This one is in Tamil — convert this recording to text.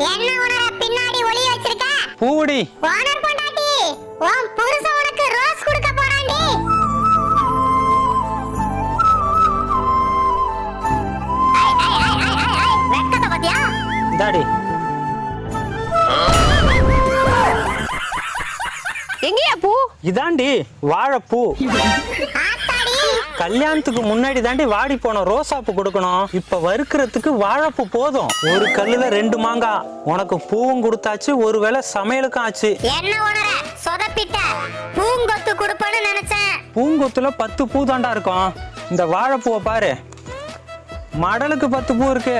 என்ன உணர பின்னாடி ஒளி வச்சிருக்க? பூடி. ஓனர் பொண்டாட்டி, உன் புருஷன் உனக்கு ரோஸ் கொடுக்க போறான்டி. வெக்கத்தை பாத்தியா? டாடி. எங்கயா பூ? இதாண்டி வாழைப்பூ. கல்யாணத்துக்கு முன்னாடி தாண்டி வாடி போன ரோசாப்பூ கொடுக்கணும். இப்ப வறுக்கிறதுக்கு வாழைப்பூ போதும். ஒரு கல்லுல 2 மாங்காய். உனக்கு பூவும் கொடுத்தாச்சு, ஒருவேளை சமையலுக்கும் ஆச்சு. என்ன உணர சொதப்பிட்ட? பூங்கொத்து கொடுப்பேன்னு நினைச்சேன். பூங்கொத்துல 10 பூ தாண்டா இருக்கும். இந்த வாழைப்பூவை பாரு, மடலுக்கு 10 பூ இருக்கு.